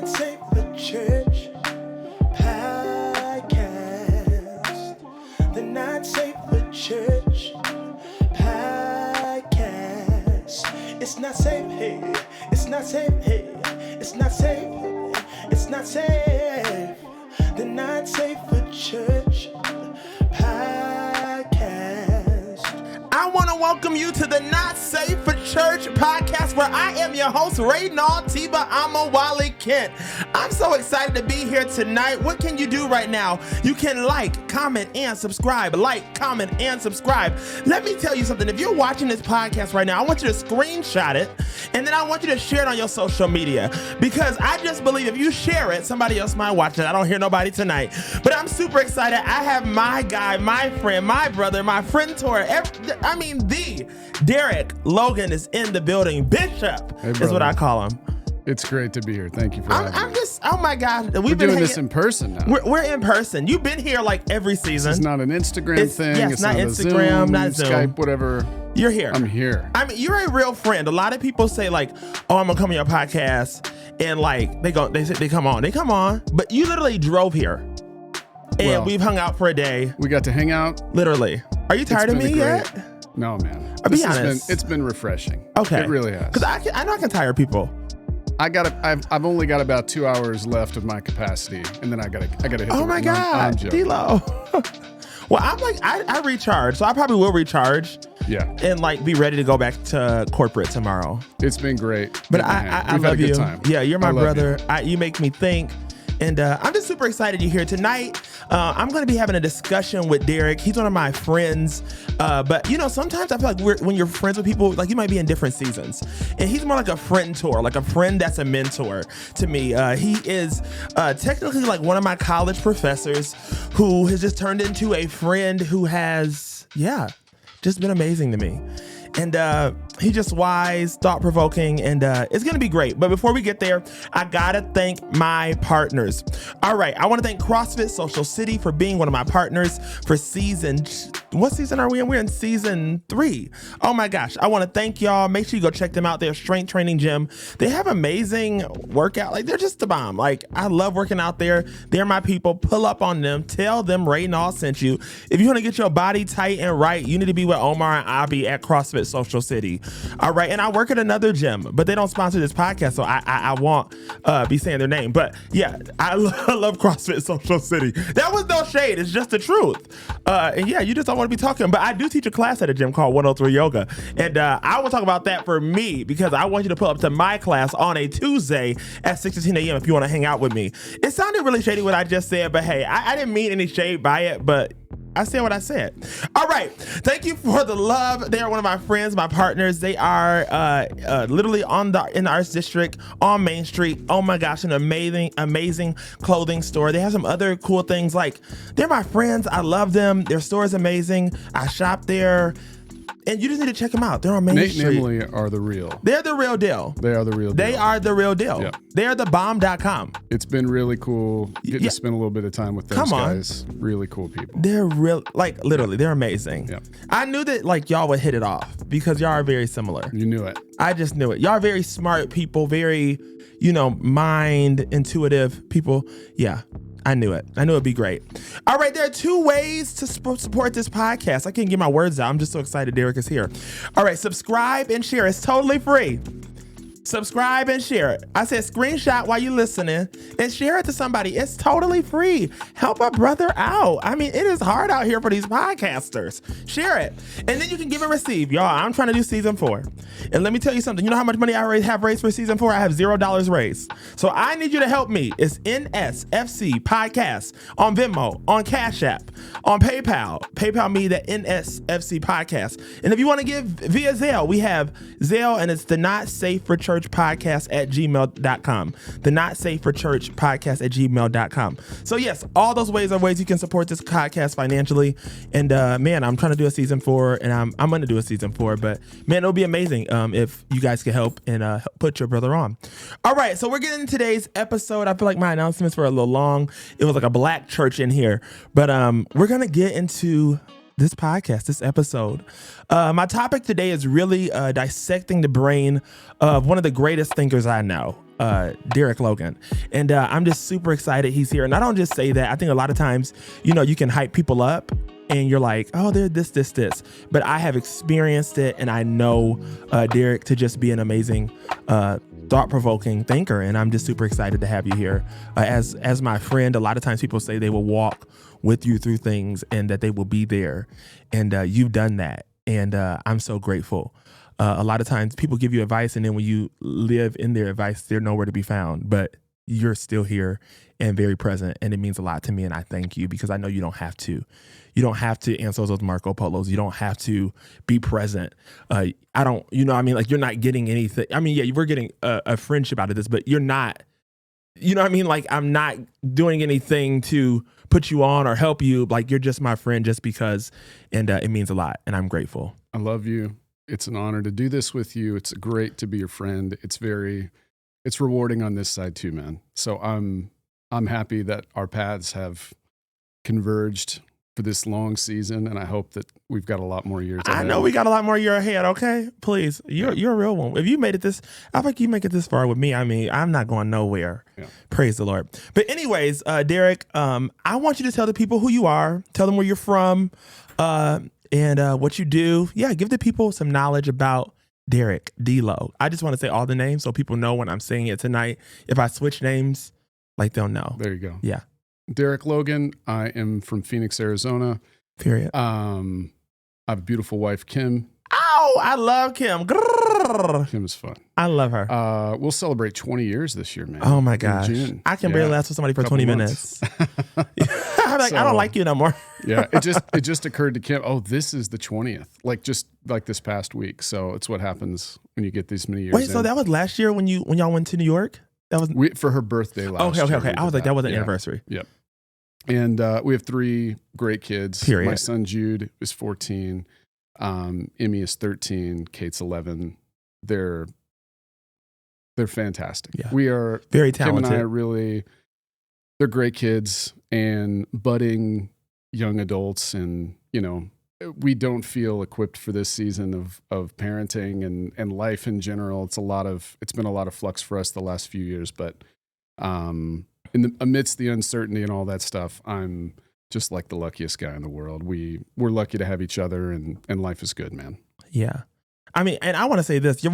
Not Safe for Church podcast. The Not Safe for Church podcast. It's not safe, hey. It's not safe, hey. It's not safe. It's not safe. The Not Safe for Church podcast. I want to welcome you to the Not Safe for Church podcast, where I am your host, Raynaud Tiba Amawale Kent. I'm so excited to be here tonight. What can you do right now? You can like, comment, and subscribe. Like, comment, and subscribe. Let me tell you something. If you're watching this podcast right now, I want you to screenshot it, and then I want you to share it on your social media, because I just believe if you share it, somebody else might watch it. I don't hear nobody tonight, but I'm super excited. I have my guy, my friend, my brother, my friend-tor, the Derrick. Logan is in the building. Bishop is what I call him. It's great to be here. Thank you for having me. Oh my God. We're doing this in person now. We're in person. You've been here like every season. It's not an Instagram thing. Yes, it's not Instagram, Zoom, not Zoom. Skype, whatever. You're here. I'm here. I mean, you're a real friend. A lot of people say like, oh, I'm going to come on your podcast. And like, they come on. But you literally drove here. And we've hung out for a day. We got to hang out. Literally. Are you tired of me yet? No, man. I'll be honest. It's been refreshing. Okay. It really has. Because I know I can tire people. I've only got about 2 hours left of my capacity, and then I gotta hit the Oh my God, D-Lo. Well, I'm like, I recharge, so I probably will recharge. Yeah. And like be ready to go back to corporate tomorrow. It's been great. But I love you. Time. Yeah, you're my brother. You make me think. And I'm just super excited you're here tonight. I'm going to be having a discussion with Derrick. He's one of my friends. But, you know, sometimes I feel like when you're friends with people, like you might be in different seasons. And he's more like a friend-tor, like a friend that's a mentor to me. He is technically like one of my college professors who has just turned into a friend who has, just been amazing to me. And he's just wise, thought-provoking, and it's going to be great. But before we get there, I got to thank my partners. All right, I want to thank CrossFit Social City for being one of my partners for what season are we in? We're in season 3. Oh my gosh, I want to thank y'all. Make sure you go check them out. They're a strength training gym. They have amazing workout. Like, they're just the bomb. Like, I love working out there. They're my people. Pull up on them. Tell them Raynaud sent you. If you want to get your body tight and right, you need to be with Omar and Abby at CrossFit Social City. All right, and I work at another gym, but they don't sponsor this podcast, so I won't be saying their name. But yeah, I love CrossFit Social City. That was no shade. It's just the truth. And yeah, you just don't want to be talking. But I do teach a class at a gym called 103 Yoga, and I will talk about that for me, because I want you to pull up to my class on a Tuesday at 6:15 a.m. if you want to hang out with me. It sounded really shady what I just said, but hey, I didn't mean any shade by it, but I said what I said. All right. Thank you for the love. They are one of my friends, my partners. They are literally in the Arts District on Main Street. Oh my gosh, an amazing clothing store. They have some other cool things. Like, they're my friends. I love them. Their store is amazing. I shop there. And you just need to check them out. They're on Main Street. Nate and Emily are the real. They're the real deal. They are the real deal. They are the real deal. Yep. They are the bomb.com. It's been really cool getting to spend a little bit of time with those guys. Really cool people. They're real, like literally, they're amazing. Yep. I knew that like y'all would hit it off because y'all are very similar. You knew it. I just knew it. Y'all are very smart people, very, mind intuitive people. Yeah. I knew it. I knew it'd be great. All right, there are 2 ways to support this podcast. I can't get my words out. I'm just so excited Derrick is here. All right, subscribe and share. It's totally free. Subscribe and share it. I said screenshot while you're listening and share it to somebody. It's totally free. Help a brother out. I mean, it is hard out here for these podcasters. Share it. And then you can give and receive. Y'all, I'm trying to do season 4. And let me tell you something. You know how much money I already have raised for season 4? I have $0 raised. So I need you to help me. It's NSFC Podcast on Venmo, on Cash App, on PayPal. PayPal me the NSFC Podcast. And if you want to give via Zelle, we have Zelle, and it's the Not Safe for Church podcast at gmail.com. The Not Safe for Church podcast at gmail.com. So yes, all those ways are ways you can support this podcast financially. And man, I'm trying to do a season 4, and I'm going to do a season 4, but man, it'll be amazing if you guys can help and put your brother on. All right, so we're getting today's episode. I feel like my announcements were a little long. It was like a black church in here, but we're going to get into this podcast, this episode. My topic today is really dissecting the brain of one of the greatest thinkers I know. Derrick Logan. And I'm just super excited he's here. And I don't just say that. I think a lot of times, you know, you can hype people up and you're like, oh, they're this. But I have experienced it, and I know Derrick to just be an amazing, thought-provoking thinker. And I'm just super excited to have you here. As my friend, a lot of times people say they will walk with you through things and that they will be there. And you've done that. And I'm so grateful. A lot of times people give you advice, and then when you live in their advice, they're nowhere to be found. But you're still here and very present, and it means a lot to me. And I thank you, because I know you don't have to. You don't have to answer those Marco Polos. You don't have to be present. I don't, you know what I mean? Like, you're not getting anything. I mean, yeah, we're getting a friendship out of this, but you're not, you know what I mean? Like, I'm not doing anything to put you on or help you. Like, you're just my friend just because, and it means a lot, and I'm grateful. I love you. It's an honor to do this with you. It's great to be your friend. It's rewarding on this side too, man. So I'm happy that our paths have converged for this long season, and I hope that we've got a lot more years ahead. I know we got a lot more year ahead. Okay, please, you're a real one. If you made it this, I think you make it this far with me. I mean, I'm not going nowhere. Yeah. Praise the Lord. But anyways, Derrick, I want you to tell the people who you are. Tell them where you're from, and what you do. Yeah, give the people some knowledge about Derrick D-Lo. I just want to say all the names so people know when I'm saying it tonight. If I switch names, like, they'll know. There you go. Yeah. Derrick Logan. I am from Phoenix, Arizona. Period. I have a beautiful wife, Kim. Oh, I love Kim. Grrr. Kim is fun. I love her. We'll celebrate 20 years this year, man. Oh my gosh. June. I can barely last with somebody for 20 minutes. I'm like, I don't like you no more. Yeah. It just occurred to Kim, oh, this is the 20th. Like, just like this past week. So it's what happens when you get these many years. Wait, so that was last year when y'all went to New York? That was for her birthday last year. Okay. I was like, that was an anniversary. Yep. And we have 3 great kids. Period. My son Jude is 14. Emmy is 13. Kate's 11. They're fantastic. Yeah. We are very talented. Kim and I are really, they're great kids and budding young adults. And, you know, we don't feel equipped for this season of parenting and life in general. It's been a lot of flux for us the last few years, but amidst the uncertainty and all that stuff, I'm just like the luckiest guy in the world. We're lucky to have each other, and life is good, man. Yeah. I mean, and I want to say this: at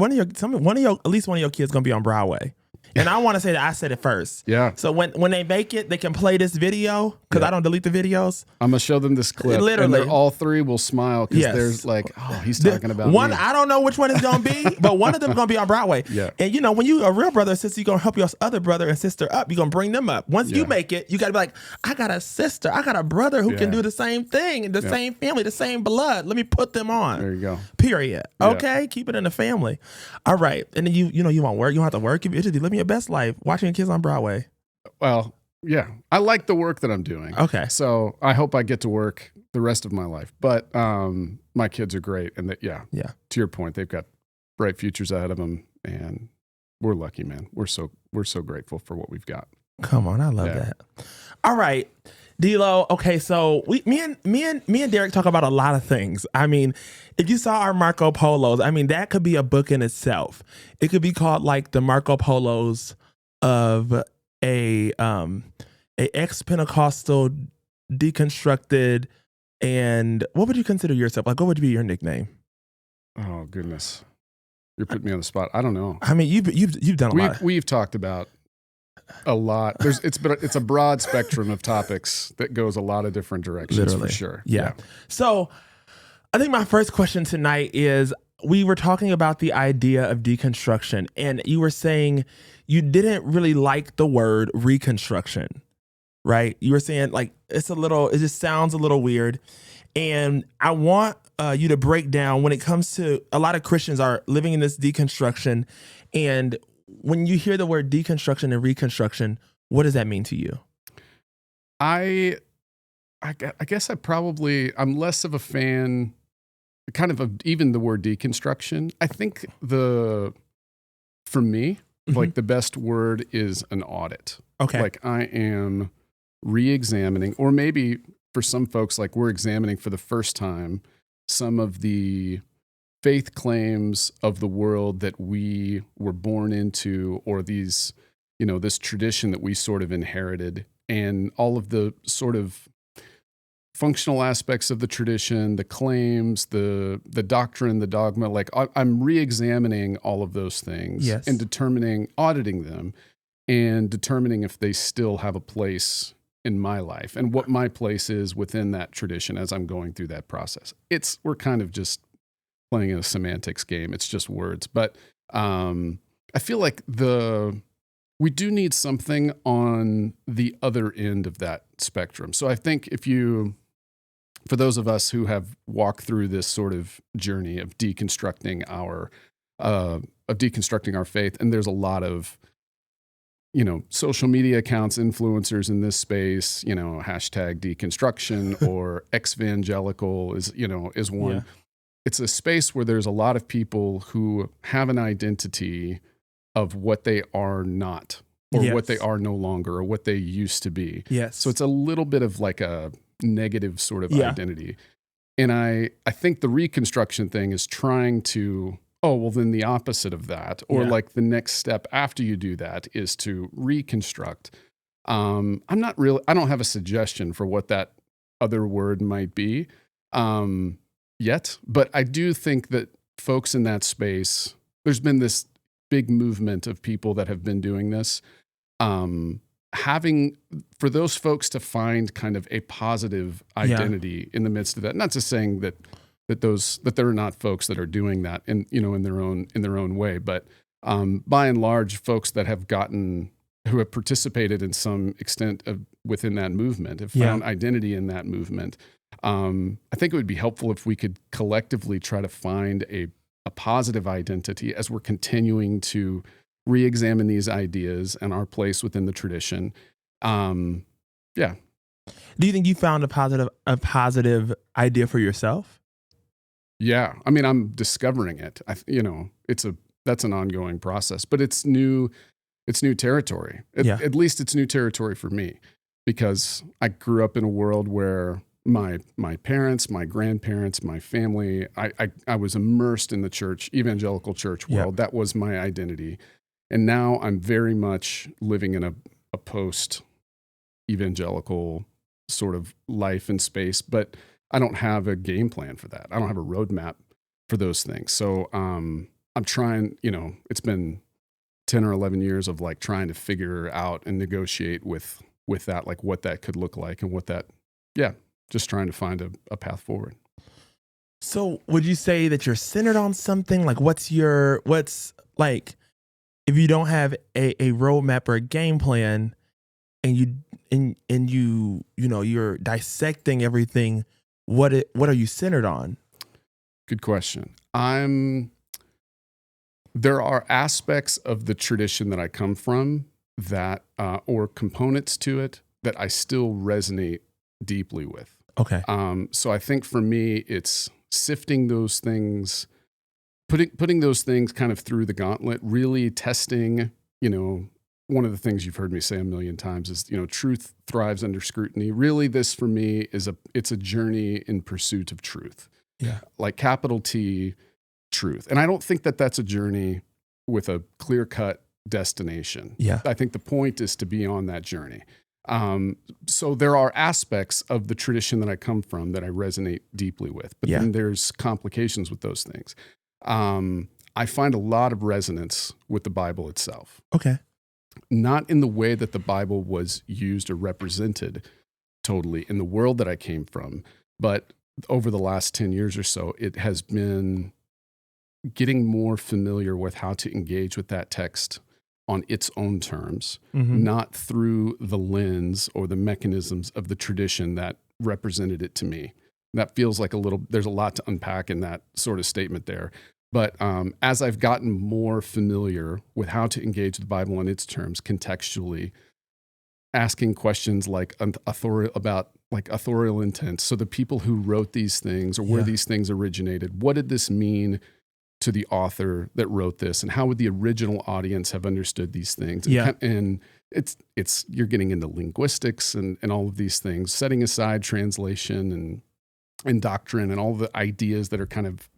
least one of your kids gonna be on Broadway. And I want to say that I said it first. Yeah. So when they make it, they can play this video, because I don't delete the videos. I'm going to show them this clip. Literally. And all 3 will smile because there's like, oh, he's talking about one. me. I don't know which one it's going to be, but one of them is going to be on Broadway. Yeah. And, you know, when you a real brother or sister, you're going to help your other brother and sister up. You're going to bring them up. Once you make it, you got to be like, I got a sister. I got a brother who can do the same thing, the same family, the same blood. Let me put them on. There you go. Period. Okay? Keep it in the family. All right. And then you know, you want work. You don't have to work. You're just living your best life. Watching kids on Broadway. Well, yeah, I like the work that I'm doing. Okay. So I hope I get to work the rest of my life. But my kids are great. And to your point, they've got bright futures ahead of them. And we're lucky, man. We're so grateful for what we've got. Come on. I love that. All right. D-Lo, okay, so me and Derrick talk about a lot of things. I mean, if you saw our Marco Polos, I mean, that could be a book in itself. It could be called like the Marco Polos of a ex-Pentecostal, deconstructed, and what would you consider yourself? Like, what would be your nickname? Oh goodness, you're putting me on the spot. I don't know. I mean, you've done a lot. We've talked about a lot. It's a broad spectrum of topics that goes a lot of different directions. Literally. For sure. Yeah. So I think my first question tonight is, we were talking about the idea of deconstruction, and you were saying you didn't really like the word reconstruction, right? You were saying like it just sounds a little weird. And I want you to break down, when it comes to, a lot of Christians are living in this deconstruction, and when you hear the word deconstruction and reconstruction, what does that mean to you? I guess I'm less of a fan kind of even the word deconstruction. I think for me, like the best word is an audit. Okay. Like I am re-examining, or maybe for some folks, like we're examining for the first time some of the faith claims of the world that we were born into, or these, this tradition that we sort of inherited, and all of the sort of functional aspects of the tradition, the claims, the doctrine, the dogma. Like I'm re-examining all of those things and auditing them and determining if they still have a place in my life and what my place is within that tradition as I'm going through that process. We're kind of just playing a semantics game. It's just words. But I feel like we do need something on the other end of that spectrum. So I think for those of us who have walked through this sort of journey of deconstructing our faith, and there's a lot of, social media accounts, influencers in this space, hashtag deconstruction or ex-evangelical is one. Yeah. It's a space where there's a lot of people who have an identity of what they are not, or what they are no longer, or what they used to be. Yes. So it's a little bit of like a negative sort of identity. And I think the reconstruction thing is trying to, then the opposite of that, or like the next step after you do that is to reconstruct. I don't have a suggestion for what that other word might be yet, but I do think that folks in that space, there's been this big movement of people that have been doing this, for those folks to find kind of a positive identity in the midst of that. Not just saying that there are not folks that are doing that in their own way, but by and large, folks that who have participated in some extent within that movement have found identity in that movement. I think it would be helpful if we could collectively try to find a positive identity as we're continuing to re-examine these ideas and our place within the tradition. Do you think you found a positive idea for yourself? Yeah. I mean, I'm discovering it. That's an ongoing process, but it's new territory. At least it's new territory for me, because I grew up in a world where my parents, my grandparents, my family, I was immersed in the church, evangelical church world. That was my identity. And now I'm very much living in a post-evangelical sort of life and space, but I don't have a game plan for that. I don't have a roadmap for those things. So I'm trying, it's been 10 or 11 years of like trying to figure out and negotiate with that, like what that could look like and just trying to find a path forward. So would you say that you're centered on something? Like what's like, if you don't have a roadmap or a game plan, and you're dissecting everything, what are you centered on? Good question. There are aspects of the tradition that I come from that, or components to it that I still resonate deeply with. Okay. So I think for me, it's sifting those things, putting those things kind of through the gauntlet, really testing, one of the things you've heard me say a million times is, truth thrives under scrutiny. Really, this for me it's a journey in pursuit of truth. Yeah. Like capital T, truth. And I don't think that that's a journey with a clear-cut destination. Yeah. I think the point is to be on that journey. So there are aspects of the tradition that I come from that I resonate deeply with, but then there's complications with those things. I find a lot of resonance with the Bible itself. Okay. Not in the way that the Bible was used or represented totally in the world that I came from, but over the last 10 years or so, it has been getting more familiar with how to engage with that text on its own terms, not through the lens or the mechanisms of the tradition that represented it to me. That feels like there's a lot to unpack in that sort of statement there. But as I've gotten more familiar with how to engage the Bible on its terms contextually, asking questions like authorial intent. So the people who wrote these things or where these things originated, what did this mean to the author that wrote this, and how would the original audience have understood these things? And it's you're getting into linguistics and all of these things, setting aside translation and doctrine and all the ideas that are kind of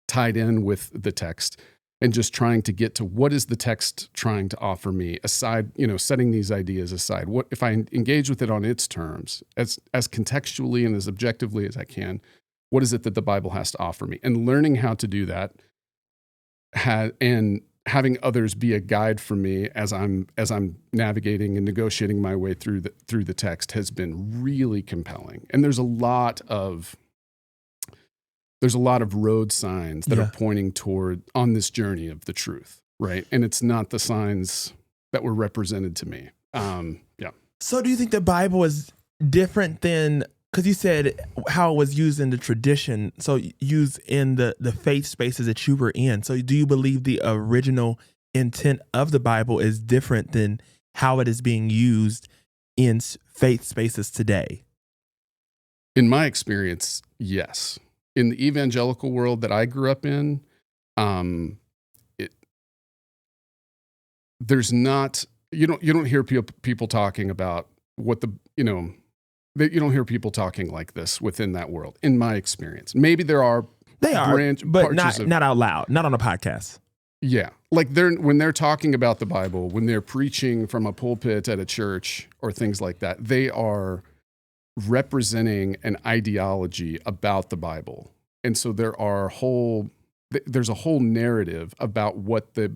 tied in with the text, and just trying to get to what is the text trying to offer me aside, setting these ideas aside. What if I engage with it on its terms, as contextually and as objectively as I can? What is it that the Bible has to offer me? And learning how to do that, and having others be a guide for me as I'm navigating and negotiating my way through the text has been really compelling. And there's a lot of road signs that are pointing toward on this journey of the truth, right? And it's not the signs that were represented to me. So do you think the Bible is different than, because you said how it was used in the tradition, so used in the faith spaces that you were in. So do you believe the original intent of the Bible is different than how it is being used in faith spaces today? In my experience, yes. In the evangelical world that I grew up in, there's not, you don't hear people talking about what you don't hear people talking like this within that world. In my experience, maybe there are, but not out loud, not on a podcast. Yeah, like when they're talking about the Bible, when they're preaching from a pulpit at a church or things like that, they are representing an ideology about the Bible. And so there's a whole narrative about what the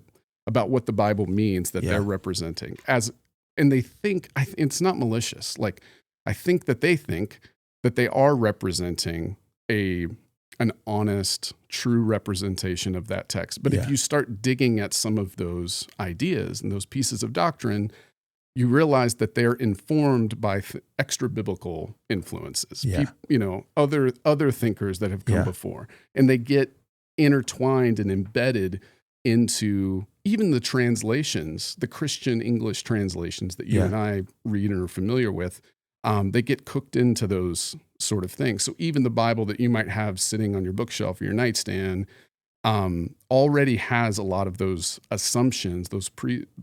Bible means that they're representing and they think, it's not malicious. Like, I think that they are representing an honest, true representation of that text. But if you start digging at some of those ideas and those pieces of doctrine, you realize that they're informed by extra biblical influences, other thinkers that have come before, and they get intertwined and embedded into even the translations, the Christian English translations that you and I read and are familiar with. They get cooked into those sort of things. So even the Bible that you might have sitting on your bookshelf or your nightstand already has a lot of those assumptions, those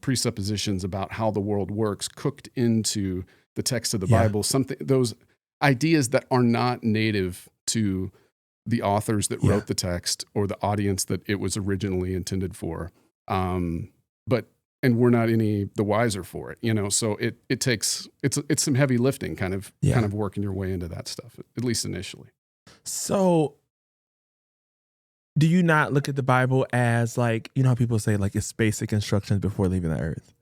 presuppositions about how the world works cooked into the text of the Bible. Those ideas that are not native to the authors that wrote the text or the audience that it was originally intended for. And we're not any the wiser for it, So it takes it's some heavy lifting, kind of working your way into that stuff, at least initially. So, do you not look at the Bible as like, how people say like it's basic instructions before leaving the earth?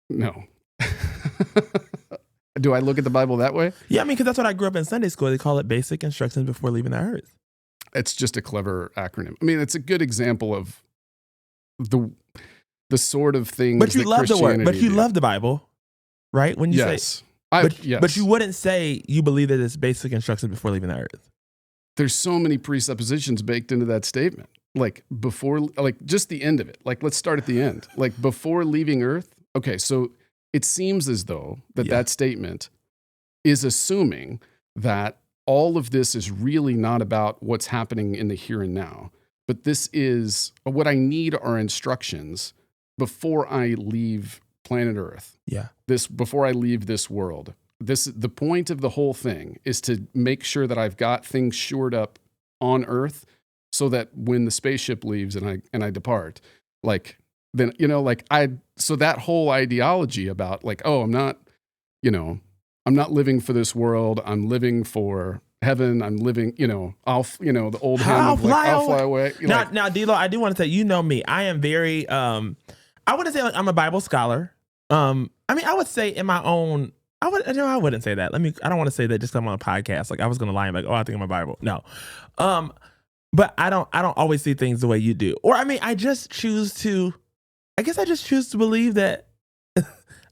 No. Do I look at the Bible that way? Yeah, I mean, because that's what I grew up in Sunday school. They call it basic instructions before leaving the earth. It's just a clever acronym. I mean, it's a good example of the sort of things. But you love the word. But you love the Bible, right? When you say, but you wouldn't say you believe that it's basic instructions before leaving the earth. There's so many presuppositions baked into that statement. Like just the end of it. Like, let's start at the end. Like, before leaving earth. Okay, so it seems as though that statement is assuming that all of this is really not about what's happening in the here and now, but this is what I need are instructions before I leave planet Earth. Yeah. Before I leave this world. The point of the whole thing is to make sure that I've got things shored up on Earth so that when the spaceship leaves and I depart, so that whole ideology about like, oh, I'm not living for this world. I'm living for heaven. I'm living, the old hymn of like, I'll fly away. Now, D-Lo, I do want to say, me, I am very, I wouldn't say like I'm a Bible scholar. I mean, I would say in my own, I wouldn't say that. I don't want to say that just because I'm on a podcast. Like, I was going to lie and be like, oh, I think I'm a Bible. No. But I don't always see things the way you do. Or, I mean, I just choose to believe that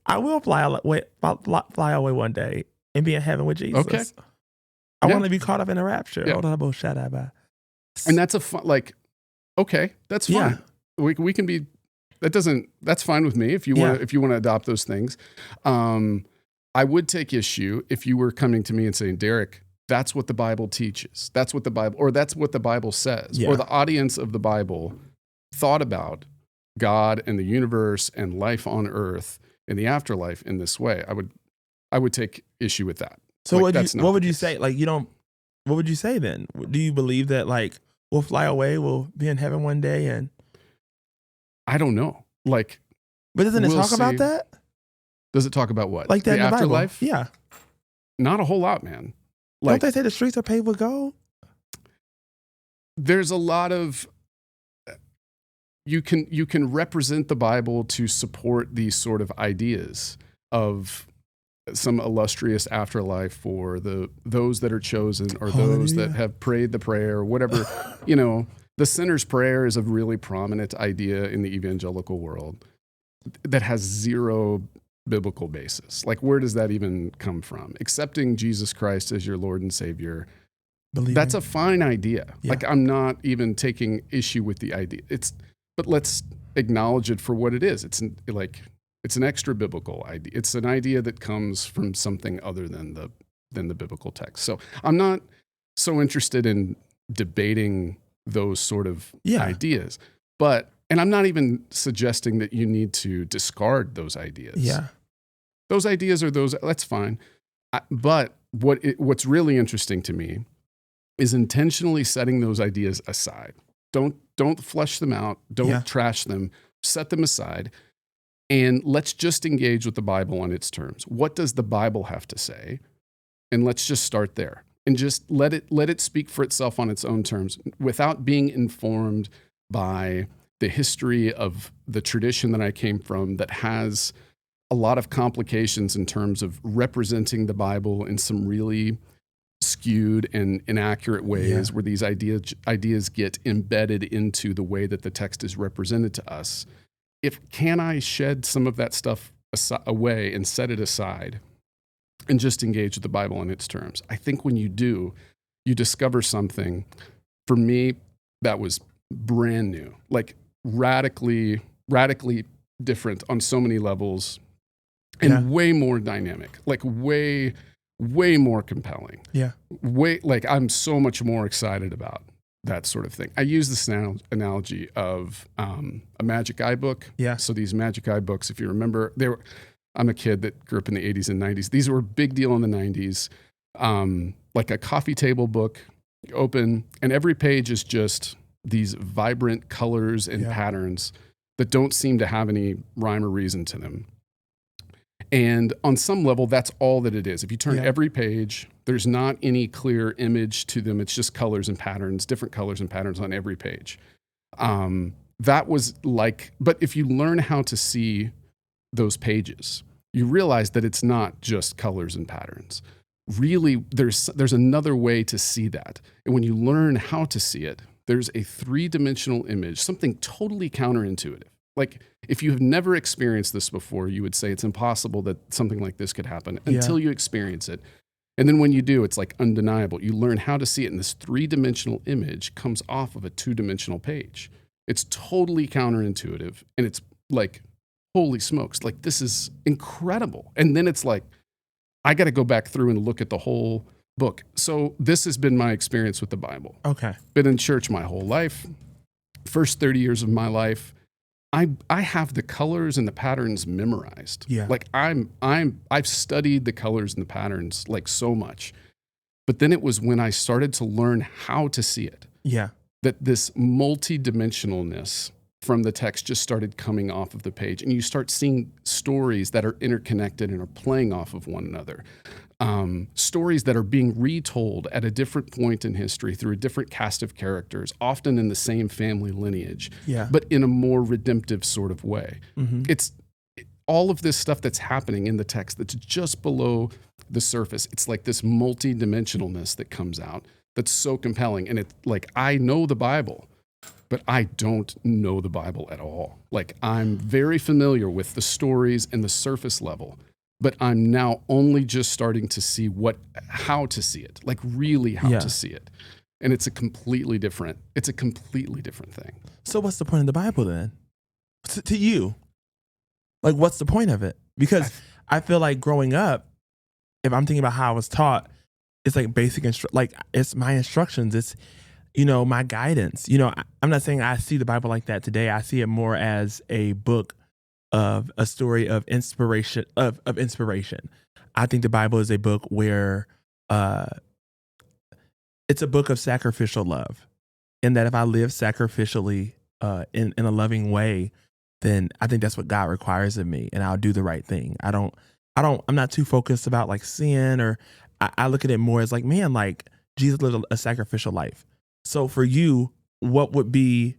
I will fly away one day and be in heaven with Jesus. Okay. I want to be caught up in a rapture. Yeah. And that's okay, that's fine. Yeah. We can be, that's fine with me if you want to adopt those things. I would take issue if you were coming to me and saying, Derrick, that's what the Bible teaches. That's what the Bible says. Or the audience of the Bible thought about God and the universe and life on earth and the afterlife in this way. I would take issue with that. So what would you say? Like, you don't, what would you say then? Do you believe that like we'll fly away, we'll be in heaven one day, and I don't know. Like, but doesn't it we'll talk about see. that? Does it talk about what? Like that the in the afterlife? Bible? Yeah. Not a whole lot, man. Don't Like, they say the streets are paved with gold? there's a lot of you can represent the Bible to support these sort of ideas of some illustrious afterlife for those that are chosen, or those that have prayed the prayer, or whatever. You know, the sinner's prayer is a really prominent idea in the evangelical world that has zero biblical basis. Like, where does that even come from? Accepting Jesus Christ as your Lord and Savior. Believing. That's a fine idea. Yeah. Like, I'm not even taking issue with the idea. But let's acknowledge it for what it is. It's an extra biblical idea. It's an idea that comes from something other than the biblical text. So I'm not so interested in debating those sort of ideas. And I'm not even suggesting that you need to discard those ideas. Yeah. Those ideas that's fine. But what's really interesting to me is intentionally setting those ideas aside. Don't flush them out. Don't trash them. Set them aside. And let's just engage with the Bible on its terms. What does the Bible have to say? And let's just start there. And just let it speak for itself on its own terms, without being informed by the history of the tradition that I came from, that has a lot of complications in terms of representing the Bible in some really skewed and inaccurate ways, where these ideas get embedded into the way that the text is represented to us. Can I shed some of that stuff away and set it aside and just engage with the Bible on its terms? I think when you do, you discover something, for me, that was brand new, like radically different on so many levels, and way more dynamic, like way more compelling. Yeah. Like, I'm so much more excited about that sort of thing. I use this analogy of a Magic Eye book. Yeah. So these Magic Eye books, if you remember, I'm a kid that grew up in the 80s and 90s. These were a big deal in the 90s. Like a coffee table book, you open, and every page is just these vibrant colors and patterns that don't seem to have any rhyme or reason to them. And on some level, that's all that it is. If you turn every page, there's not any clear image to them. It's just colors and patterns, different colors and patterns on every page. That was like, but if you learn how to see those pages, you realize that it's not just colors and patterns. Really, there's another way to see that. And when you learn how to see it, there's a three-dimensional image, something totally counterintuitive. Like, if you have never experienced this before, you would say it's impossible that something like this could happen until you experience it. And then when you do, it's like undeniable. You learn how to see it, and this three-dimensional image comes off of a two-dimensional page. It's totally counterintuitive, and it's like, holy smokes, like, this is incredible. And then it's like, I got to go back through and look at the whole book. So this has been my experience with the Bible. Okay. Been in church my whole life. First 30 years of my life, I have the colors and the patterns memorized. Yeah. Like, I've studied the colors and the patterns like so much. But then it was when I started to learn how to see it. Yeah. That this multidimensionalness from the text just started coming off of the page, and you start seeing stories that are interconnected and are playing off of one another. Stories that are being retold at a different point in history through a different cast of characters, often in the same family lineage, but in a more redemptive sort of way. Mm-hmm. It's all of this stuff that's happening in the text that's just below the surface. It's like this multidimensionalness that comes out that's so compelling. And it's like, I know the Bible, but I don't know the Bible at all. Like, I'm very familiar with the stories and the surface level, but I'm now only just starting to see how to see it, like really how to see it. And it's a completely different thing. So what's the point of the Bible then? To you? Like, what's the point of it? Because I feel like growing up, if I'm thinking about how I was taught, it's like basic, like it's my instructions. It's, my guidance. I'm not saying I see the Bible like that today. I see it more as a book of a story of inspiration, of inspiration. I think the Bible is a book where it's a book of sacrificial love. And that if I live sacrificially in a loving way, then I think that's what God requires of me, and I'll do the right thing. I'm not too focused about like sin, or I look at it more as like, man, like Jesus lived a sacrificial life. So for you, what would be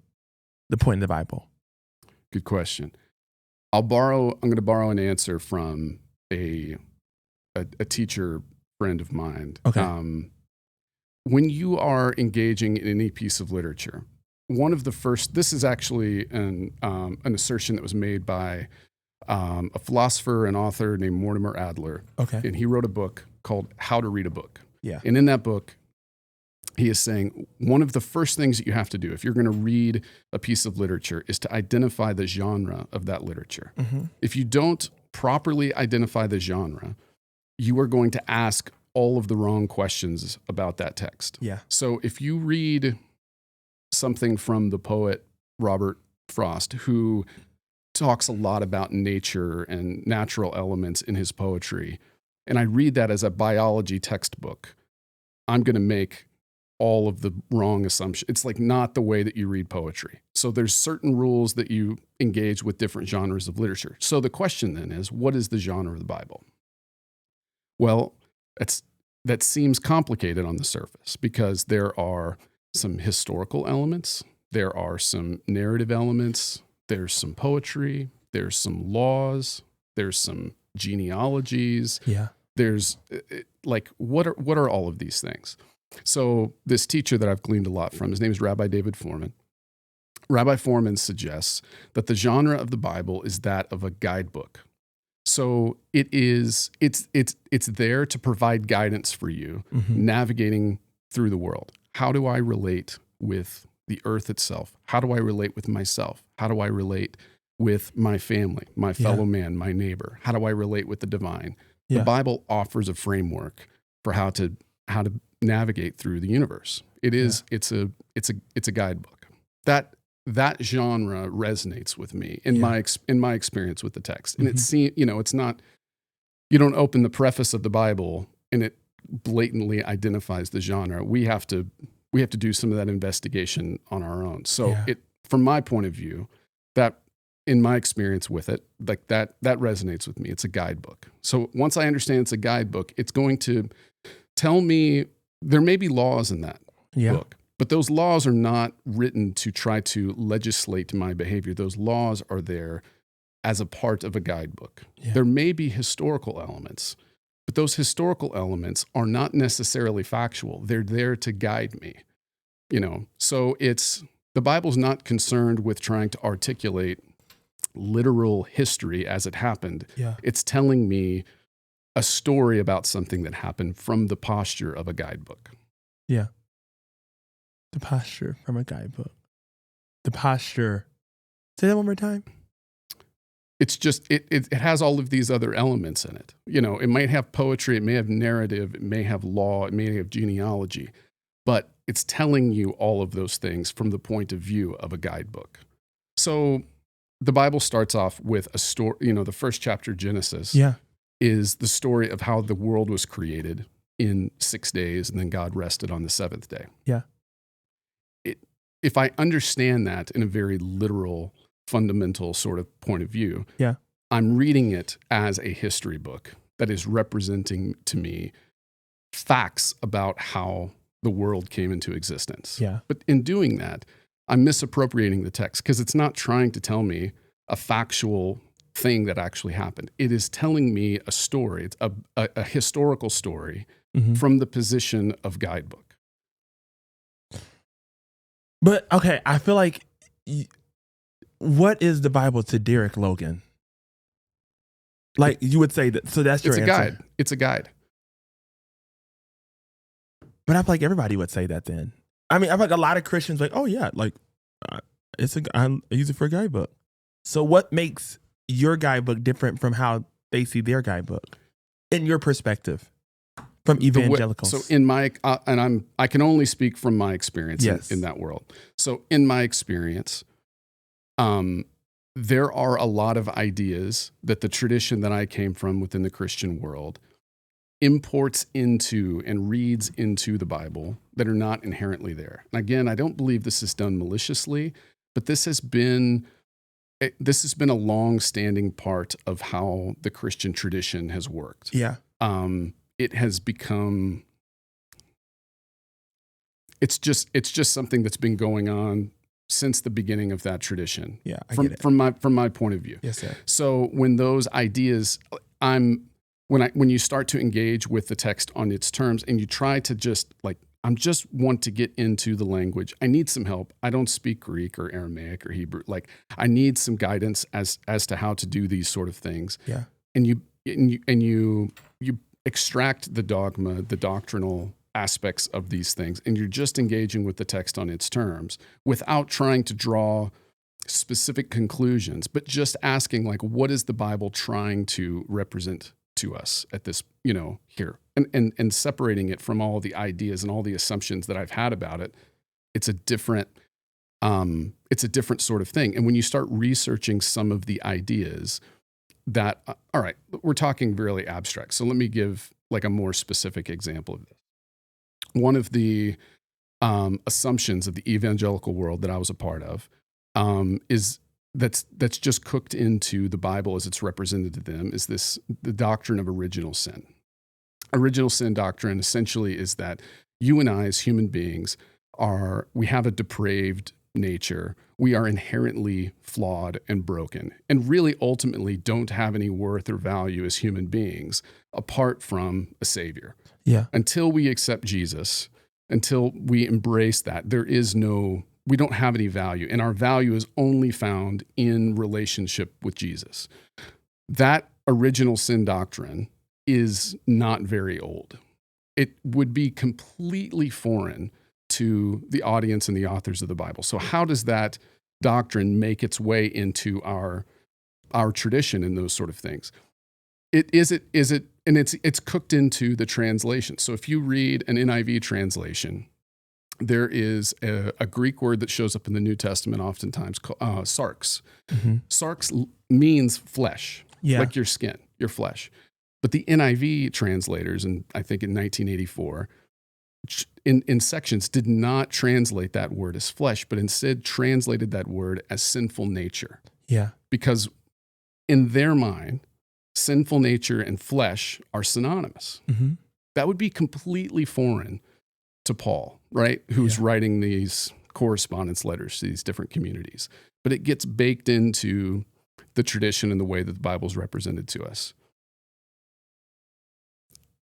the point in the Bible? Good question. I'm going to borrow an answer from a teacher friend of mine. Okay. When you are engaging in any piece of literature, one of the first, this is actually an assertion that was made by a philosopher and author named Mortimer Adler. Okay. And he wrote a book called How to Read a Book. Yeah. And in that book, he is saying one of the first things that you have to do if you're going to read a piece of literature is to identify the genre of that literature. Mm-hmm. If you don't properly identify the genre, you are going to ask all of the wrong questions about that text. Yeah. So if you read something from the poet Robert Frost, who talks a lot about nature and natural elements in his poetry, and I read that as a biology textbook, I'm going to make all of the wrong assumptions. It's like not the way that you read poetry. So there's certain rules that you engage with different genres of literature. So the question then is, what is the genre of the Bible? Well, that seems complicated on the surface because there are some historical elements, there are some narrative elements, there's some poetry, there's some laws, there's some genealogies. Yeah. There's like, what are all of these things? So this teacher that I've gleaned a lot from, his name is Rabbi David Foreman. Rabbi Foreman suggests that the genre of the Bible is that of a guidebook. So it's there to provide guidance for you navigating through the world. How do I relate with the earth itself? How do I relate with myself? How do I relate with my family, my fellow man, my neighbor? How do I relate with the divine? Yeah. The Bible offers a framework for how to navigate through the universe. It's a guidebook. That genre resonates with me in my experience with the text. And it's not, you don't open the preface of the Bible and it blatantly identifies the genre. We have to do some of that investigation on our own. So from my point of view, that in my experience with it, like that resonates with me. It's a guidebook. So once I understand it's a guidebook, it's going to tell me there may be laws in that book. But those laws are not written to try to legislate my behavior. Those laws are there as a part of a guidebook. Yeah. There may be historical elements, but those historical elements are not necessarily factual. They're there to guide me. So the Bible's not concerned with trying to articulate literal history as it happened. Yeah. It's telling me a story about something that happened from the posture of a guidebook. Yeah. The posture from a guidebook. The posture. Say that one more time. It's just, it has all of these other elements in it. It might have poetry, it may have narrative, it may have law, it may have genealogy, but it's telling you all of those things from the point of view of a guidebook. So the Bible starts off with a story, the first chapter, Genesis, is the story of how the world was created in 6 days, and then God rested on the seventh day. Yeah. If I understand that in a very literal, fundamental sort of point of view, I'm reading it as a history book that is representing to me facts about how the world came into existence. Yeah. But in doing that, I'm misappropriating the text because it's not trying to tell me a factual thing that actually happened. It is telling me a story, it's a historical story from the position of guidebook. But okay, I feel like, what is the Bible to Derrick Logan? Like you would say that, so that's your answer. Guide. It's a guide. But I feel like everybody would say that then. I mean, I feel like a lot of Christians like, oh yeah, like I use it for a guidebook. So what makes your guidebook different from how they see their guidebook in your perspective? From evangelicals. So in my, I can only speak from my experience in that world. So in my experience, there are a lot of ideas that the tradition that I came from within the Christian world imports into and reads into the Bible that are not inherently there. And again, I don't believe this is done maliciously, but this has been a long-standing part of how the Christian tradition has worked. Yeah. It has become, it's just something that's been going on since the beginning of that tradition. Yeah, from my point of view. Yes, sir. So when those ideas, when you start to engage with the text on its terms and you try to just want to get into the language. I need some help. I don't speak Greek or Aramaic or Hebrew. Like, I need some guidance as to how to do these sort of things. Yeah. And you extract the dogma, the doctrinal aspects of these things, and you're just engaging with the text on its terms without trying to draw specific conclusions, but just asking, like, what is the Bible trying to represent to us at this, here, and separating it from all the ideas and all the assumptions that I've had about it. It's a different sort of thing. And when you start researching some of the ideas that, all right, we're talking really abstract. So let me give like a more specific example of this. One of the assumptions of the evangelical world that I was a part of is that's just cooked into the Bible as it's represented to them is the doctrine of original sin. Original sin doctrine essentially is that you and I as human beings we have a depraved nature. We are inherently flawed and broken, and really ultimately don't have any worth or value as human beings apart from a savior. Yeah. Until we accept Jesus, until we embrace that, we don't have any value, and our value is only found in relationship with Jesus. That original sin doctrine is not very old. It would be completely foreign to the audience and the authors of the Bible. So how does that doctrine make its way into our tradition and those sort of things? And it's cooked into the translation. So if you read an NIV translation, there is a Greek word that shows up in the New Testament oftentimes, sarx. Mm-hmm. Sarx means flesh, like your skin, your flesh. But the NIV translators, and I think in 1984, in sections did not translate that word as flesh, but instead translated that word as sinful nature. Yeah. Because in their mind, sinful nature and flesh are synonymous. Mm-hmm. That would be completely foreign to Paul, right? Who's writing these correspondence letters to these different communities. But it gets baked into the tradition and the way that the Bible is represented to us.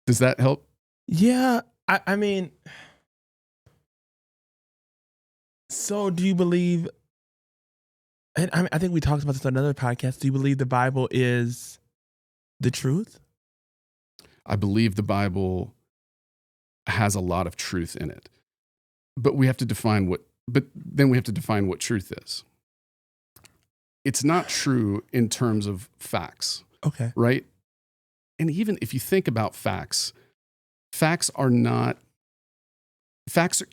Does that help? Yeah. I mean, so do you believe, and I think we talked about this on another podcast, do you believe the Bible is the truth? I believe the Bible has a lot of truth in it, but then we have to define what truth is. It's not true in terms of facts. Okay. Right? And even if you think about facts are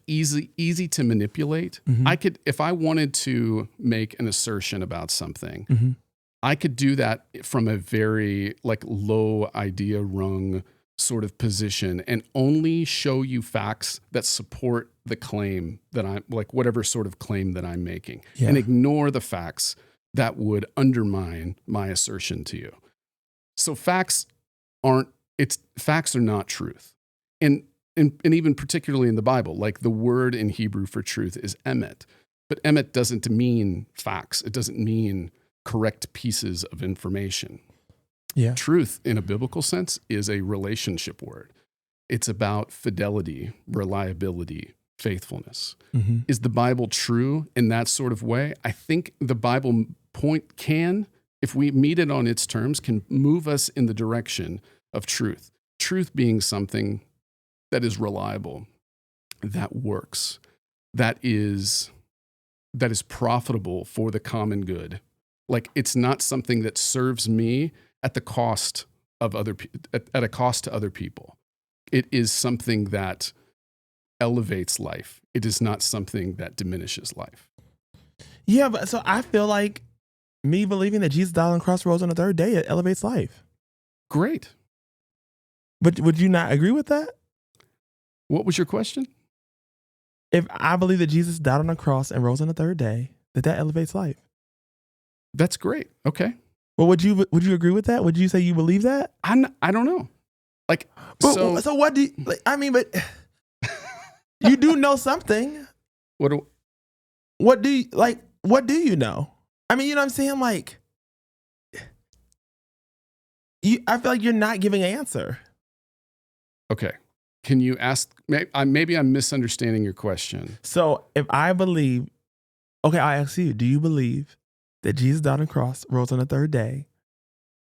easy to manipulate. Mm-hmm. If I wanted to make an assertion about something, mm-hmm. I could do that from a very low idea rung sort of position and only show you facts that support the claim that I'm whatever sort of claim that I'm making, and ignore the facts that would undermine my assertion to you. So facts are not truth. And even particularly in the Bible, like the word in Hebrew for truth is emet. But emet doesn't mean facts. It doesn't mean correct pieces of information. Yeah. Truth in a biblical sense is a relationship word. It's about fidelity, reliability, faithfulness. Mm-hmm. Is the Bible true in that sort of way? I think the Bible if we meet it on its terms, can move us in the direction of truth. Truth being something that is reliable, that works, that is profitable for the common good. Like, it's not something that serves me at the cost of at a cost to other people. It is something that elevates life. It is not something that diminishes life. Yeah, but so I feel like me believing that Jesus died on the cross, rose on the third day, it elevates life. Great. But would you not agree with that? What was your question? If I believe that Jesus died on the cross and rose on the third day, that elevates life. That's great. Okay. Well, would you agree with that? Would you say you believe that? I don't know. Like, so what do you, like, I mean, but you do know something. What do you know? I mean, you know what I'm saying? Like, I feel like you're not giving an answer. Okay. Can you ask, maybe I'm misunderstanding your question. So if I believe, okay, I ask you, do you believe that Jesus died on the cross, rose on the third day,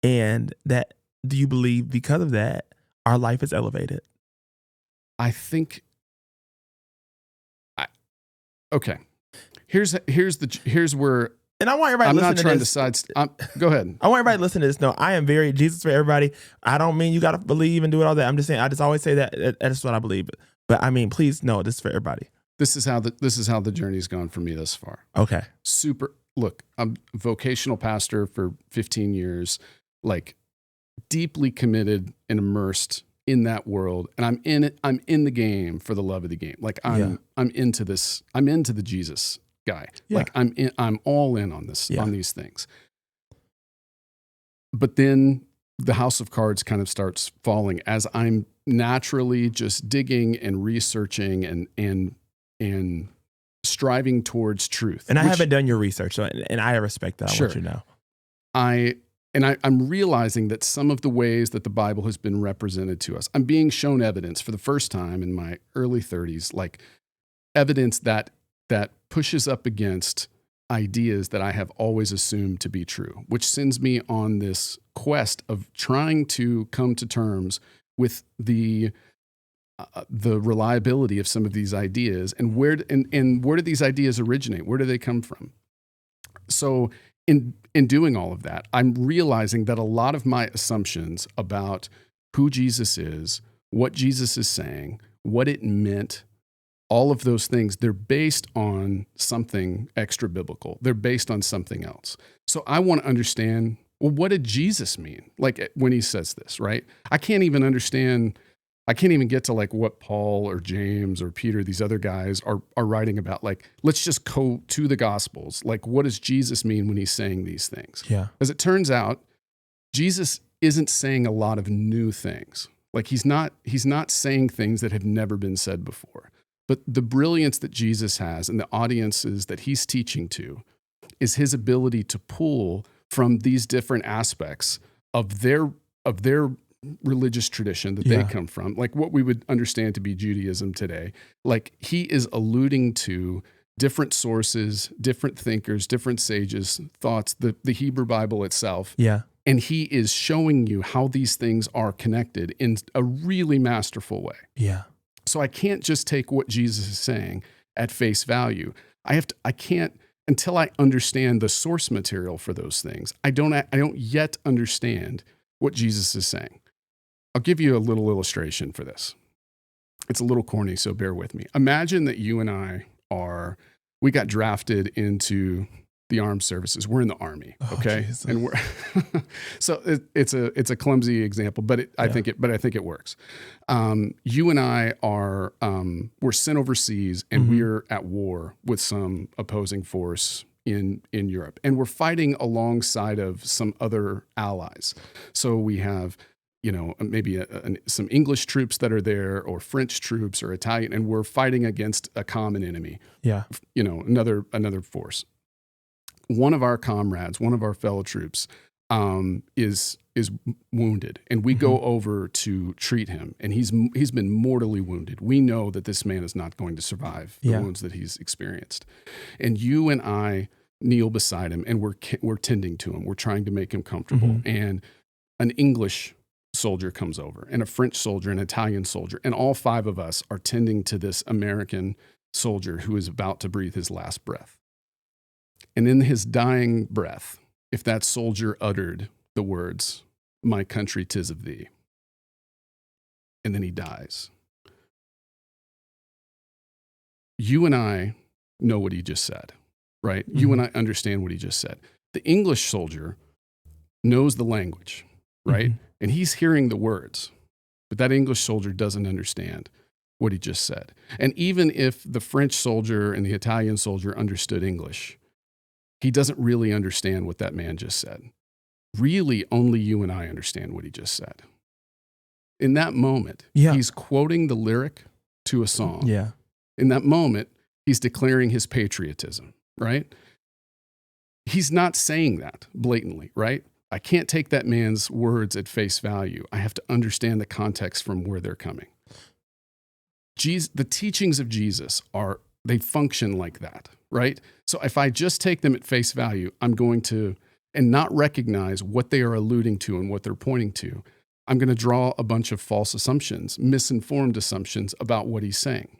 and that do you believe because of that, our life is elevated? I think, okay. Here's where, and I want everybody I'm listening not trying to this. Go ahead. I want everybody to listen to this. No, I am very Jesus for everybody. I don't mean you got to believe and do it all that. I'm just saying, I just always say that that's what I believe. But I mean, please, no, this is for everybody. This is how the journey's gone for me thus far. Okay. Look, I'm a vocational pastor for 15 years, like deeply committed and immersed in that world. And I'm in the game for the love of the game. Like I'm into this. I'm into the Jesus guy. Yeah. Like I'm all in on this, on these things. But then the house of cards kind of starts falling as I'm naturally just digging and researching and striving towards truth. And I haven't done your research, so, and I respect that. Sure. I want you to know. I'm realizing that some of the ways that the Bible has been represented to us, I'm being shown evidence for the first time in my early 30s, like evidence that pushes up against ideas that I have always assumed to be true, which sends me on this quest of trying to come to terms with the reliability of some of these ideas and where do these ideas originate? Where do they come from? So in doing all of that, I'm realizing that a lot of my assumptions about who Jesus is, what Jesus is saying, what it meant, all of those things, they're based on something extra biblical. They're based on something else. So I want to understand, well, what did Jesus mean? Like when he says this, right? I can't even get to like what Paul or James or Peter, these other guys are writing about. Like, let's just go to the Gospels. Like, what does Jesus mean when he's saying these things? Yeah. As it turns out, Jesus isn't saying a lot of new things. Like he's not saying things that have never been said before. But the brilliance that Jesus has and the audiences that he's teaching to is his ability to pull from these different aspects of their religious tradition that they come from, like what we would understand to be Judaism today. Like he is alluding to different sources, different thinkers, different sages, thoughts, the Hebrew Bible itself. Yeah. And he is showing you how these things are connected in a really masterful way. Yeah. So I can't just take what Jesus is saying at face value. I can't until I understand the source material for those things. I don't yet understand what Jesus is saying. I'll give you a little illustration for this. It's a little corny, so bear with me. Imagine that you and I we got drafted into the armed services. We're in the Army, okay? Jesus. And we're so it's a clumsy example, but I think it works. You and I are we're sent overseas, and we're at war with some opposing force in Europe, and we're fighting alongside of some other allies. So we have maybe some English troops that are there, or French troops, or Italian, and we're fighting against a common enemy. Yeah, another force. One of our comrades, one of our fellow troops, is wounded, and we go over to treat him, and he's been mortally wounded. We know that this man is not going to survive the wounds that he's experienced, and you and I kneel beside him, and we're tending to him. We're trying to make him comfortable, and an English soldier comes over, and a French soldier, an Italian soldier, and all five of us are tending to this American soldier who is about to breathe his last breath. And in his dying breath, if that soldier uttered the words, "My country, 'tis of thee," and then he dies, you and I know what he just said, right? You and I understand what he just said. The English soldier knows the language, right? And he's hearing the words. but that English soldier doesn't understand what he just said. And even if the French soldier and the Italian soldier understood English, he doesn't really understand what that man just said. Really, only you and I understand what he just said. In that moment, he's quoting the lyric to a song. Yeah. In that moment, he's declaring his patriotism, right? He's not saying that blatantly, right? I can't take that man's words at face value. I have to understand the context from where they're coming. The teachings of Jesus they function like that, right? So if I just take them at face value, I'm going to, and not recognize what they are alluding to and what they're pointing to, I'm going to draw a bunch of false assumptions, misinformed assumptions about what he's saying.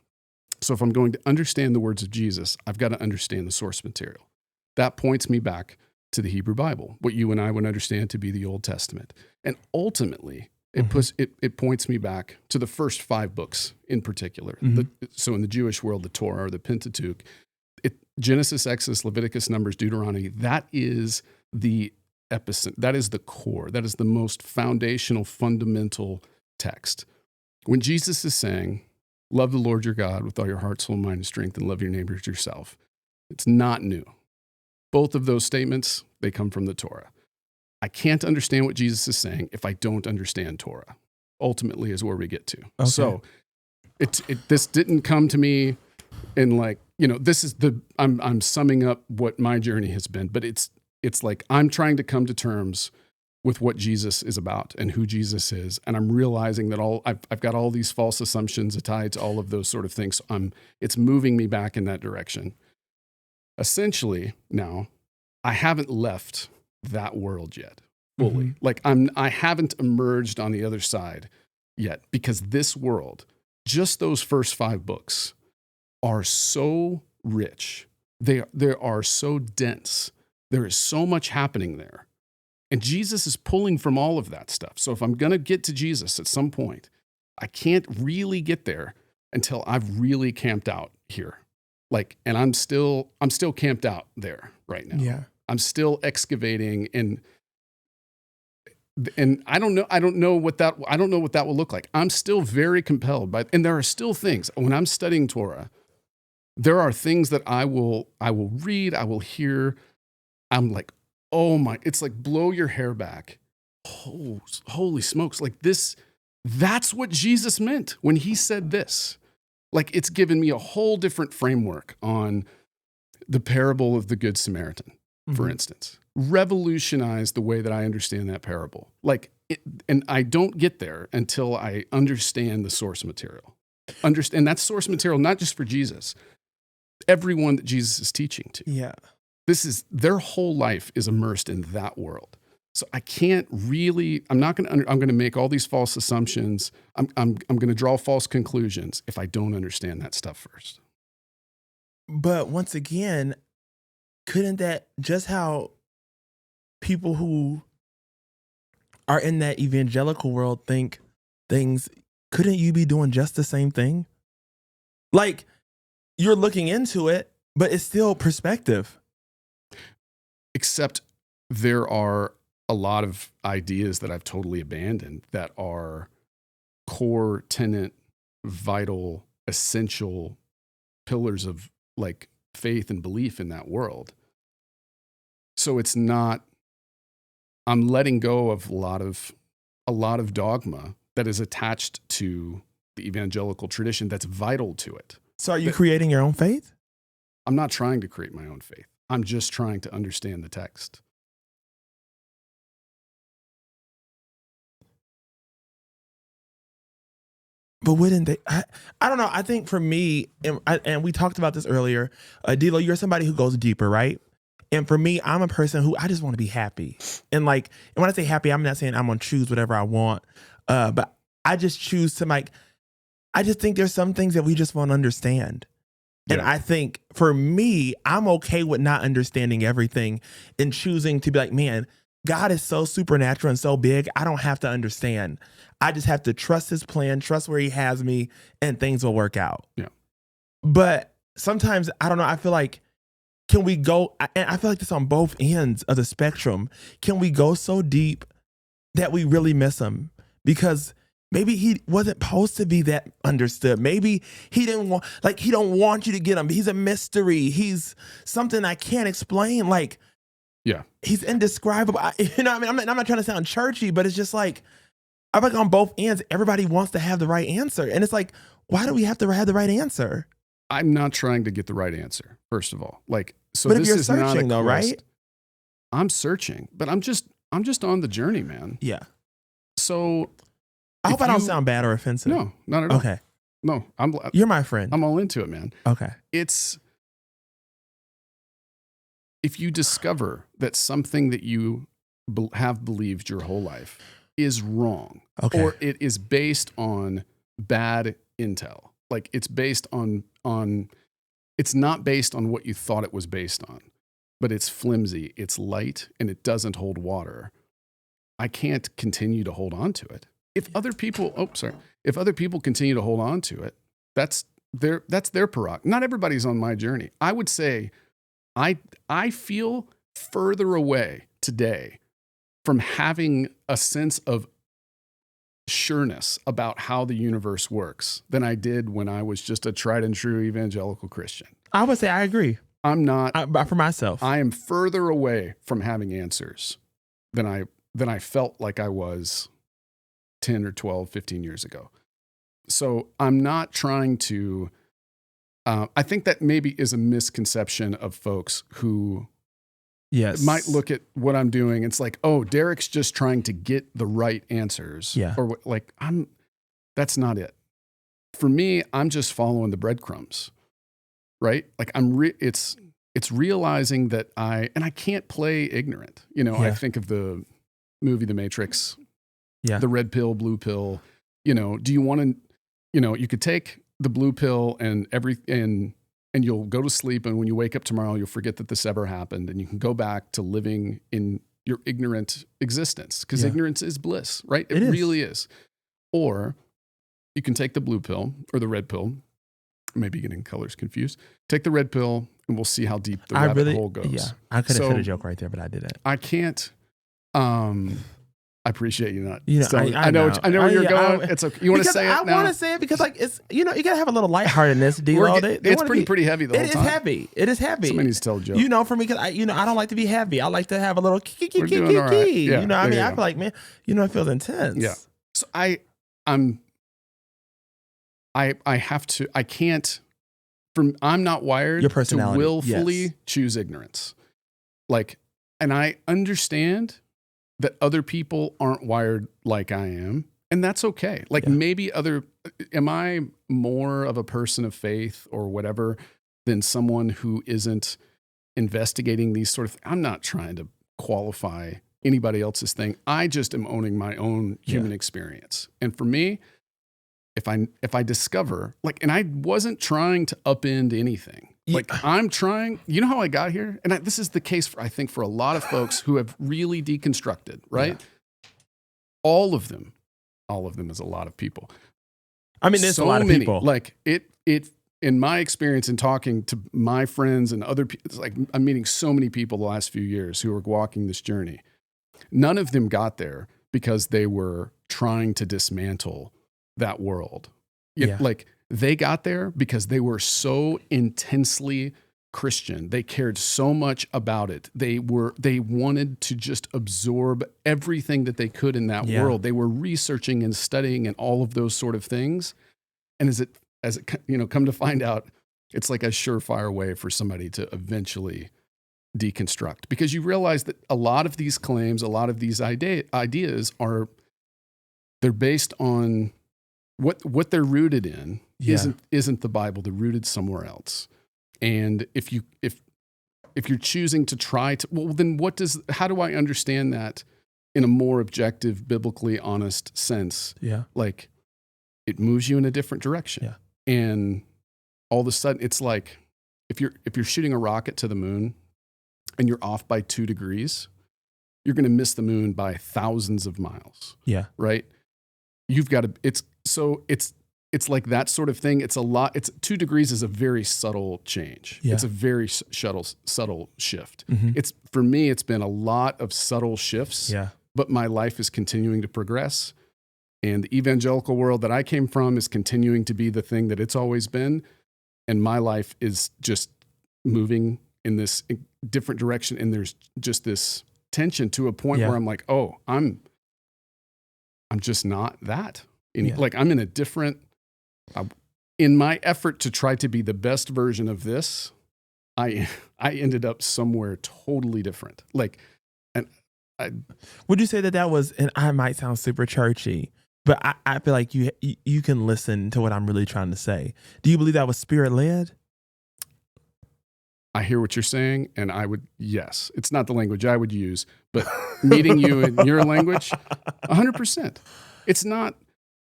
So if I'm going to understand the words of Jesus, I've got to understand the source material. That points me back to the Hebrew Bible, what you and I would understand to be the Old Testament. And ultimately, it points me back to the first 5 books in particular. So in the Jewish world, the Torah or the Pentateuch, Genesis, Exodus, Leviticus, Numbers, Deuteronomy, that is the epicenter, that is the core, that is the most foundational, fundamental text. When Jesus is saying, love the Lord your God with all your heart, soul, mind, and strength, and love your neighbor as yourself, it's not new. Both of those statements, they come from the Torah. I can't understand what Jesus is saying if I don't understand Torah. Ultimately is where we get to. Okay. So this didn't come to me in like, this is I'm summing up what my journey has been, but it's like I'm trying to come to terms with what Jesus is about and who Jesus is. And I'm realizing that I've got all these false assumptions tied to all of those sort of things. So it's moving me back in that direction. Essentially, now, I haven't left that world yet fully. Like I haven't emerged on the other side yet, because this world, just those first 5 books, are so rich. They are so dense. There is so much happening there. And Jesus is pulling from all of that stuff. So if I'm going to get to Jesus at some point, I can't really get there until I've really camped out here. And I'm still camped out there right now. Yeah. I'm still excavating and I don't know what that will look like. I'm still very compelled by, and there are still things when I'm studying Torah, there are things that I will read, I will hear. I'm like, oh my, it's like blow your hair back. Oh, holy smokes. Like this, that's what Jesus meant when he said this. Like it's given me a whole different framework on the parable of the Good Samaritan, for instance. Revolutionized the way that I understand that parable. And I don't get there until I understand the source material. And that's source material, not just for Jesus, everyone that Jesus is teaching to. Yeah. Their whole life is immersed in that world. So I can't really, I'm going to make all these false assumptions. I'm going to draw false conclusions if I don't understand that stuff first. But once again, couldn't that, just how people who are in that evangelical world think things, couldn't you be doing just the same thing? Like, you're looking into it, but it's still perspective. Except there are a lot of ideas that I've totally abandoned that are core, tenet, vital, essential pillars of like faith and belief in that world. So it's not, I'm letting go of a lot of dogma that is attached to the evangelical tradition that's vital to it. So are you creating your own faith? I'm not trying to create my own faith. I'm just trying to understand the text. But wouldn't they? I don't know. I think for me, and we talked about this earlier, D'Lo, you're somebody who goes deeper, right? And for me, I'm a person who I just want to be happy. And and when I say happy, I'm not saying I'm going to choose whatever I want. But I just choose to I just think there's some things that we just won't understand. Yeah. And I think for me, I'm okay with not understanding everything and choosing to be like, man, God is so supernatural and so big, I don't have to understand. I just have to trust his plan, trust where he has me, and things will work out. Yeah. But sometimes, I don't know, I feel like, can we go, and I feel like this on both ends of the spectrum, can we go so deep that we really miss him? Because Maybe he wasn't supposed to be that understood. Maybe he didn't want, like, he don't want you to get him. He's a mystery. He's something I can't explain. Like, Yeah. he's indescribable. You know what I mean? I'm not trying to sound churchy, but it's just like, I feel like on both ends, everybody wants to have the right answer. And it's like, why do we have to have the right answer? I'm not trying to get the right answer, first of all. Like, so But if this you're is not a searching though, quest. right? I'm searching, but I'm just on the journey, man. Yeah. So I hope if I don't you- sound bad or offensive. No, not at all. Okay. No, You're my friend. I'm all into it, man. Okay. It's if you discover that something that you have believed your whole life is wrong, Okay. or it is based on bad intel, like it's based on it's not based on what you thought it was based on, but it's flimsy, it's light, and it doesn't hold water. I can't continue to hold on to it. If other people, if other people continue to hold on to it, that's their prerogative. Not everybody's on my journey. I would say I feel further away today from having a sense of sureness about how the universe works than I did when I was just a tried and true evangelical Christian. I would say I agree. I'm not. But for myself. I am further away from having answers than I felt like I was 10 or 12, 15 years ago. So I'm not trying to, I think that maybe is a misconception of folks who Yes. might look at what I'm doing. It's like, oh, Derrick's just trying to get the right answers. Yeah. Or like, that's not it. For me, I'm just following the breadcrumbs, right? Like it's realizing that I can't play ignorant. You know, I Yeah. think of the movie, The Matrix, Yeah. the red pill, blue pill. You know, do you want to, you could take the blue pill and you'll go to sleep, and when you wake up tomorrow, you'll forget that this ever happened, and you can go back to living in your ignorant existence, because Yeah. ignorance is bliss, right? It is. Really is. Or you can take the blue pill or the red pill, maybe getting colors confused. Take the red pill, and we'll see how deep the rabbit hole goes. Yeah. I could have So- said a joke right there, but I didn't. I can't. I appreciate you not. You know, telling- I know. know. I know where you're Yeah, going. It's okay. You want to Because say it I now? want to say it because, like, it's, you gotta have a little lightheartedness, D-Lo. It's pretty heavy the whole It time. is heavy. It is heavy. Somebody needs to tell a joke. You know, for me, because I don't like to be heavy. I like to have a little We're doing all right. key. Yeah, You know, I there mean, you I go. feel like, man, it feels intense. Yeah. So I have to. I can't. I'm not wired Your to personality, willfully yes. choose ignorance. Like, and I understand that other people aren't wired like I am, and that's okay. Like, Yeah. maybe am I more of a person of faith or whatever than someone who isn't investigating these sort of things? I'm not trying to qualify anybody else's thing. I just am owning my own human experience. And for me, if I discover, like, and I wasn't trying to upend anything. Yeah. Like, I'm trying, you know how I got here? And this is the case I think for a lot of folks who have really deconstructed, right? Yeah. All of them is a lot of people. I mean, there's So a lot of many. people. Like it in my experience in talking to my friends and other people, it's like I'm meeting so many people the last few years who are walking this journey. None of them got there because they were trying to dismantle that world. Yeah. Like, they got there because they were so intensely Christian. They cared so much about it. They wanted to just absorb everything that they could in that Yeah. world. They were researching and studying and all of those sort of things. And as it come to find out, it's like a surefire way for somebody to eventually deconstruct, because you realize that a lot of these claims, a lot of these ideas they're based on what they're rooted in. Yeah. Isn't the Bible. They're rooted somewhere else. And if you're choosing to try to, well, then how do I understand that in a more objective, biblically honest sense? Yeah. Like, it moves you in a different direction. Yeah. And all of a sudden it's like, if you're shooting a rocket to the moon and you're off by 2 degrees, you're going to miss the moon by thousands of miles. Yeah. Right. You've got to, it's like that sort of thing. It's 2 degrees is a very subtle change. Yeah. It's a very subtle shift. Mhm. For me, it's been a lot of subtle shifts, Yeah. but my life is continuing to progress. And the evangelical world that I came from is continuing to be the thing that it's always been. And my life is just moving in this different direction. And there's just this tension to a point where I'm like, oh, I'm just not that. Like I'm in a different, in my effort to try to be the best version of this, I ended up somewhere totally different. Like, and would you say that was, and I might sound super churchy, but I feel like you can listen to what I'm really trying to say. Do you believe that was spirit led? I hear what you're saying, and yes, it's not the language I would use, but meeting you in your language, 100%. It's not,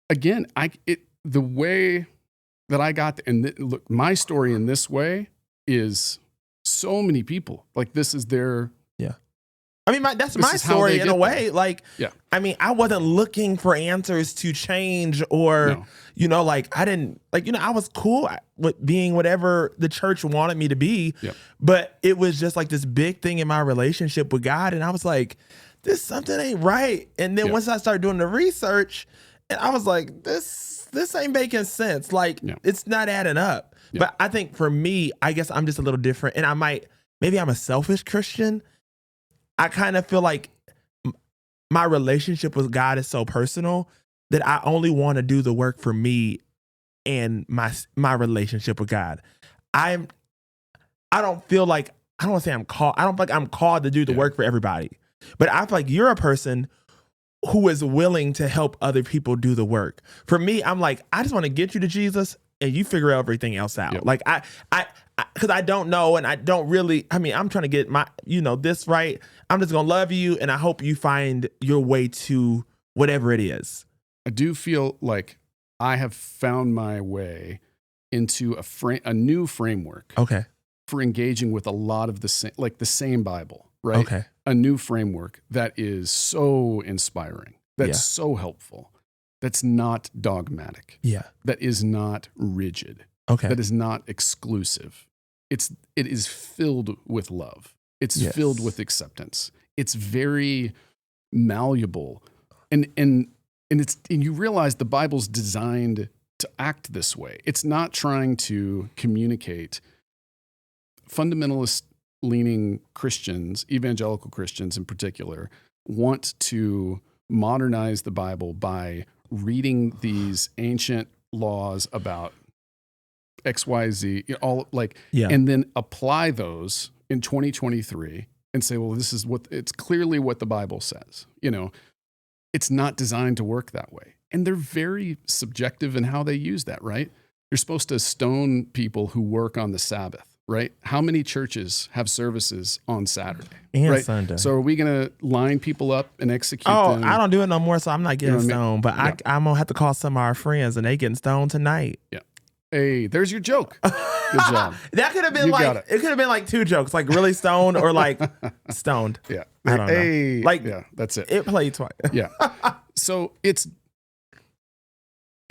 again, the way that I got, look, my story in this way is so many people, like this is their, I mean, that's my story in a way. Like, I mean, I wasn't looking for answers to change or, like I didn't, like, I was cool with being whatever the church wanted me to be. But it was just like this big thing in my relationship with God. And I was like, something ain't right. And then once I started doing the research, and I was like, this ain't making sense. Like, it's not adding up. But I think for me, I guess I'm just a little different. And maybe I'm a selfish Christian. I kind of feel like my relationship with God is so personal that I only want to do the work for me and my relationship with God. I don't feel like, I don't want to say I'm called. I don't feel like I'm called to do the work for everybody. But I feel like you're a person who is willing to help other people do the work. For me, I'm like, I just want to get you to Jesus and you figure everything else out. Like because I don't know, and I don't really, I mean, I'm trying to get my, this right. I'm just going to love you, and I hope you find your way to whatever it is. I do feel like I have found my way into a new framework. Okay. For engaging with a lot of the same Bible, right? Okay. A new framework that is so inspiring, that's so helpful, that's not dogmatic. That is not rigid. Okay. That is not exclusive. It is filled with love. It's filled with acceptance. It's very malleable. And you realize the Bible's designed to act this way. It's not trying to communicate. Fundamentalist leaning Christians, evangelical Christians in particular, want to modernize the Bible by reading these ancient laws about XYZ, and then apply those in 2023 and say, well, this is it's clearly what the Bible says. It's not designed to work that way. And they're very subjective in how they use that, right? You're supposed to stone people who work on the Sabbath, right? How many churches have services on Saturday and Sunday? So are we going to line people up and execute them? I don't do it no more, so I'm not getting stoned. But I'm going to have to call some of our friends, and they getting stoned tonight. Yeah. Hey, there's your joke. Good job. That could have been it could have been like two jokes, like really stoned or like stoned. Yeah. I don't know. Like, that's it. It played twice. Yeah. So it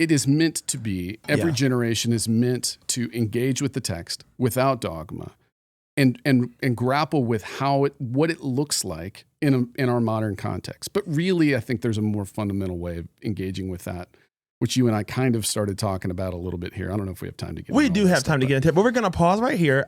is meant to be, every generation is meant to engage with the text without dogma and grapple with what it looks like in our modern context. But really, I think there's a more fundamental way of engaging with that, which you and I kind of started talking about a little bit here. I don't know if we have time to get into We do have time to get into it, but we're going to pause right here.